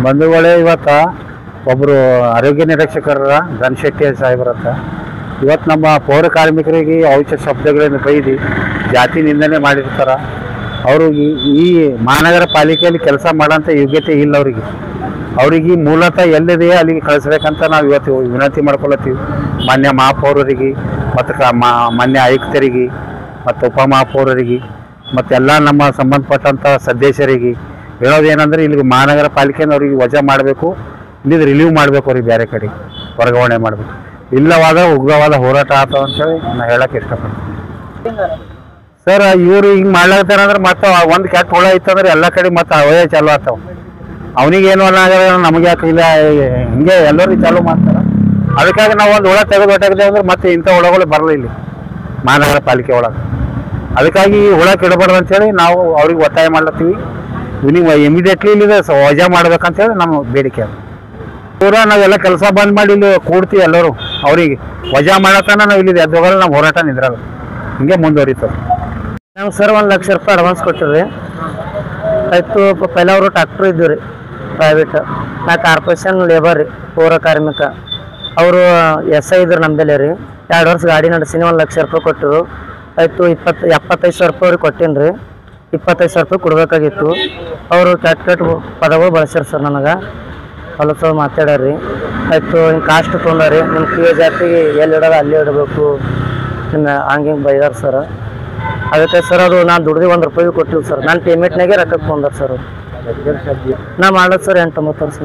ಬಂಧುಗಳೇ, ಇವತ್ತ ಒಬ್ಬರು ಆರೋಗ್ಯ ನಿರೀಕ್ಷಕರ ಘನಶೆಟ್ಟಿ ಸಾಹೇಬ್ರಂತ ಇವತ್ತು ನಮ್ಮ ಪೌರ ಕಾರ್ಮಿಕರಿಗೆ ಔಷಧ ಶಬ್ದಗಳನ್ನು ಬೈದು ಜಾತಿ ನಿಂದನೆ ಮಾಡಿರ್ತಾರೆ. ಅವರು ಈ ಮಹಾನಗರ ಪಾಲಿಕೆಯಲ್ಲಿ ಕೆಲಸ ಮಾಡೋಂಥ ಯೋಗ್ಯತೆ ಇಲ್ಲ ಅವ್ರಿಗೆ ಮೂಲತಃ ಎಲ್ಲಿದೆಯೋ ಅಲ್ಲಿಗೆ ಕಳಿಸ್ಬೇಕಂತ ನಾವು ಇವತ್ತು ವಿನಂತಿ ಮಾಡ್ಕೊಳತ್ತೀವಿ. ಮಾನ್ಯ ಮಹಾಪೌರರಿಗೆ ಮತ್ತು ಮಾನ್ಯ ಆಯುಕ್ತರಿಗೆ ಮತ್ತು ಉಪಮಹಾಪೌರರಿಗೆ ಮತ್ತು ಎಲ್ಲ ನಮ್ಮ ಸಂಬಂಧಪಟ್ಟಂಥ ಸದಸ್ಯರಿಗೆ ಹೇಳೋದೇನೆಂದರೆ ಇಲ್ಲಿಗೆ ಮಹಾನಗರ ಪಾಲಿಕೆನ ಅವ್ರಿಗೆ ವಜಾ ಮಾಡಬೇಕು, ಇಲ್ಲಿದ್ದು ರಿಲೀವ್ ಮಾಡಬೇಕು, ಅವ್ರಿಗೆ ಬೇರೆ ಕಡೆ ವರ್ಗಾವಣೆ ಮಾಡಬೇಕು. ಇಲ್ಲವಾದ ಉಗ್ರವಾದ ಹೋರಾಟ ಆಗ್ತವೆ ಅಂತೇಳಿ ನಾನು ಹೇಳಕ್ಕೆ ಇಷ್ಟಪಡ್ತೀನಿ. ಸರ್, ಇವರು ಹಿಂಗೆ ಮಾಡ್ಲಾಗ್ತಾರಂದ್ರೆ ಮತ್ತೆ ಒಂದು ಕೆಟ್ಟ ಹುಳ ಇತ್ತಂದ್ರೆ ಎಲ್ಲ ಕಡೆ ಮತ್ತೆ ಅವೇ ಚಾಲು ಆಗ್ತಾವೆ. ಅವನಿಗೇನು ಅನ್ನಾಗಲ್ಲ, ನಮಗೆ ಯಾಕೆ ಇಲ್ಲ, ಹಿಂಗೆ ಎಲ್ಲರೂ ಚಾಲು ಮಾಡ್ತಾರೆ. ಅದಕ್ಕಾಗಿ ನಾವು ಒಂದು ಹುಳ ತೆಗೆದು ಹೊಟ್ಟಾಗಿದ್ದೇವೆ ಅಂದ್ರೆ ಮತ್ತೆ ಇಂಥ ಹುಳಗಳು ಬರಲ್ಲ ಇಲ್ಲಿ ಮಹಾನಗರ ಪಾಲಿಕೆ ಒಳಗೆ. ಅದಕ್ಕಾಗಿ ಈ ಹುಳ ಕೆಡಬಾರ್ದು ಅಂತೇಳಿ ನಾವು ಅವ್ರಿಗೆ ಒತ್ತಾಯ ಮಾಡ್ಲತ್ತೀವಿ. ಇವ್ನಿಗೆ ಇಮಿಡಿಯೇಟ್ಲಿ ಇಲ್ಲಿದೆ ವಜಾ ಮಾಡ್ಬೇಕಂತೇಳಿ ನಮ್ಮ ಬೇಡಿಕೆ ಅದು. ಪೂರಾ ನಾವೆಲ್ಲ ಕೆಲಸ ಬಂದ್ ಮಾಡಿ ಇಲ್ಲಿ ಕೂಡ್ತೀವಿ ಎಲ್ಲರೂ. ಅವ್ರಿಗೆ ವಜಾ ಮಾಡತ್ತಾನ ನಾವು ಇಲ್ಲಿ ಎದ್ದೋಗಲ್ಲ, ನಮ್ಮ ಹೋರಾಟ ನಿಂದ್ರಲ್ಲ, ಹಿಂಗೆ ಮುಂದುವರಿತದೆ. ನಾವು ಸರ್ 1 ಲಕ್ಷ ರೂಪಾಯಿ ಅಡ್ವಾನ್ಸ್ ಕೊಟ್ಟಿರಿ. ಆಯಿತು, ಪೈಲ ಅವರು ಟ್ಯಾಕ್ಟ್ರು ಇದ್ದೀವಿ ರೀ ಪ್ರೈವೇಟ್. ನಾ ಕಾರ್ಪೊರೇಷನ್ ಲೇಬರ್ ರೀ, ಪೌರ ಕಾರ್ಮಿಕ. ಅವರು SI ಇದ್ರು ನಮ್ಮದಲ್ಲೇ ರೀ. 2 ವರ್ಷ ಗಾಡಿ ನಡೆಸೀನಿ, 1 ಲಕ್ಷ ರೂಪಾಯಿ ಕೊಟ್ಟರು. ಆಯಿತು, 75 ಸಾವಿರ ರೂಪಾಯಿ ಅವ್ರಿಗೆ ಕೊಟ್ಟೀನಿ ರೀ. 25 ಸಾವಿರ ರೂಪಾಯಿ ಕೊಡಬೇಕಾಗಿತ್ತು. ಅವರು ಕೆಟ್ಟ ಪದಗಳು ಬಳಸ್ಯಾರ ಸರ್ ನನಗೆ. ಹೊಲಸ ಮಾತಾಡ್ಯಾರ. ಆಯಿತು, ಹಿಂಗೆ ಕಾಸ್ಟ್ ತೊಗೊಂಡಾರಿ, ನಿಮ್ಮ ಕಿವಿ ಜಾತಿಗೆ ಎಲ್ಲಿ ಇಡೋದು ಅಲ್ಲಿ ಇಡಬೇಕು, ಹಂಗೆ ಬೈದಾರ ಸರ್. ಅದಕ್ಕೆ ಸರ್ ಅದು ನಾನು ದುಡ್ದು 1 ರೂಪಾಯಿ ಕೊಟ್ಟಿವಿ ಸರ್. ನಾನು ಪೇಮೆಂಟ್ನಾಗೆ ರೊಕ್ಕ ತೊಗೊಂಡಾರ ಸರ್. ನಾ ಮಾಡೋದು ಸರ್ 8-9 ವರ್ಷ.